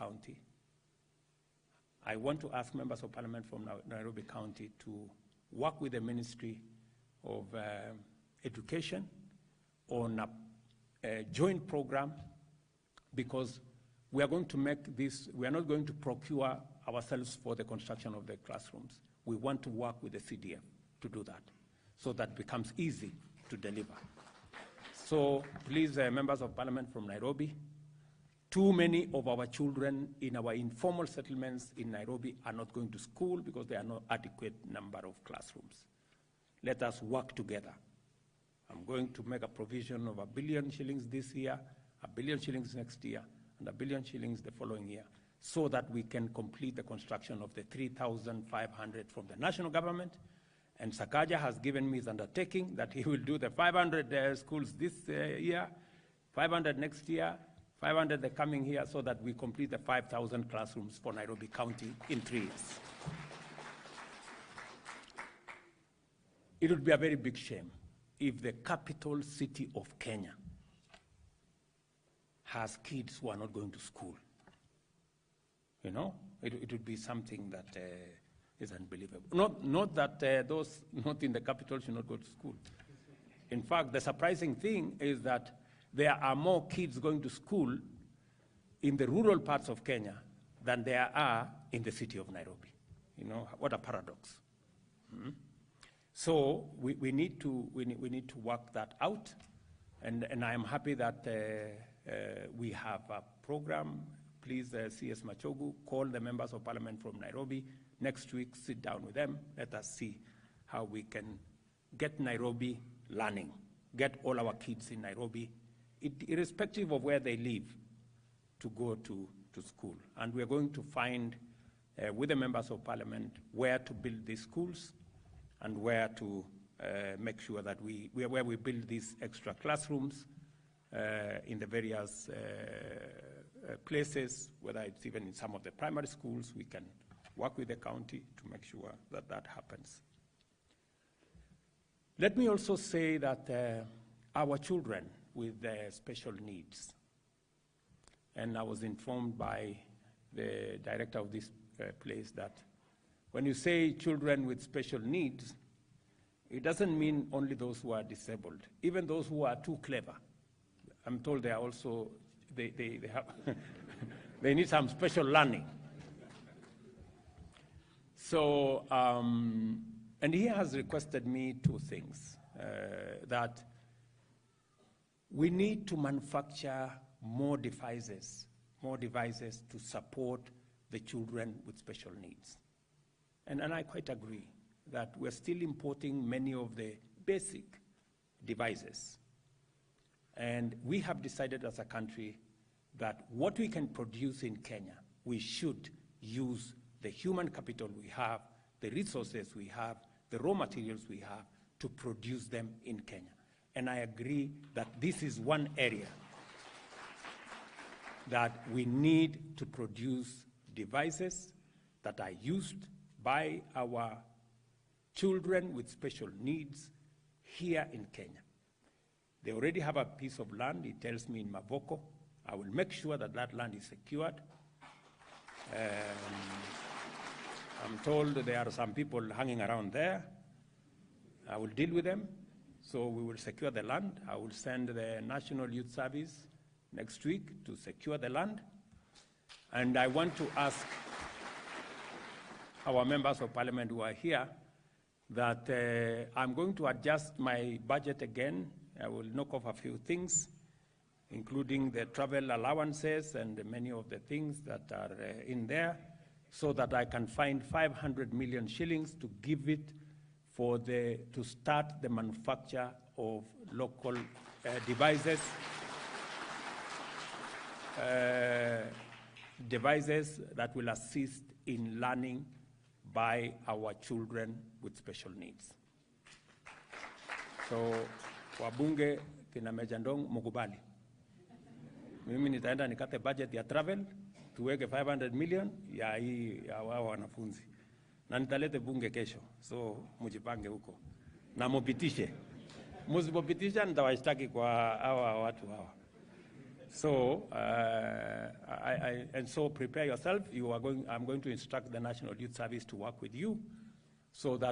County. I want to ask members of parliament from Nairobi County to work with the Ministry of Education on a joint program, because we are going to make this, we are not going to procure ourselves for the construction of the classrooms. We want to work with the CDF to do that, so that becomes easy to deliver. So please, members of parliament from Nairobi, too many of our children in our informal settlements in Nairobi are not going to school because there are no adequate number of classrooms. Let us work together. I'm going to make a provision of 1 billion shillings this year, 1 billion shillings next year, and 1 billion shillings the following year, so that we can complete the construction of the 3,500 from the national government. And Sakaja has given me his undertaking that he will do the 500 schools this year, 500 next year, 500 the coming year, so that we complete the 5,000 classrooms for Nairobi County in 3 years. It would be a very big shame if the capital city of Kenya has kids who are not going to school. You know, it would be something that is unbelievable. Not that those not in the capital should not go to school. In fact, the surprising thing is that there are more kids going to school in the rural parts of Kenya than there are in the city of Nairobi. You know, what a paradox. So we need to work that out, and I am happy that we have a program. Please, CS Machogu, call the members of parliament from Nairobi next week, sit down with them, let us see how we can get Nairobi learning, get all our kids in Nairobi, irrespective of where they live, to go to school. And we're going to find, with the members of parliament, where to build these schools and where to make sure that where we build these extra classrooms in the various places, whether it's even in some of the primary schools. We can work with the county to make sure that that happens. Let me also say that our children with special needs, and I was informed by the director of this place that when you say children with special needs, it doesn't mean only those who are disabled, even those who are too clever. I'm told they are also, they have they need some special learning. So, and he has requested me 2 things, that we need to manufacture more devices to support the children with special needs. And I quite agree that we're still importing many of the basic devices. And we have decided as a country that what we can produce in Kenya, we should use the human capital we have, the resources we have, the raw materials we have to produce them in Kenya. And I agree that this is one area that we need to produce devices that are used by our children with special needs here in Kenya. They already have a piece of land, it tells me in MAVOKO. I will make sure that that land is secured. I'm told there are some people hanging around there. I will deal with them. So we will secure the land. I will send the National Youth Service next week to secure the land. And I want to ask our members of parliament who are here that I'm going to adjust my budget again. I will knock off a few things, including the travel allowances and many of the things that are in there, so that I can find 500 million shillings to give it for to start the manufacture of local devices that will assist in learning by our children with special needs. So, wabunge kina Mejandong mukubali. Mimi nitaenda nikate budget ya travel, tuweke 500 million ya hii ya wao wanafunzi. Na nitalete bunge kesho, so mujipange huko. Na mupitishe. Musipopitisha nitawashtaki kwa hawa watu hawa. So, and so prepare yourself. I'm going to instruct the National Youth Service to work with you so that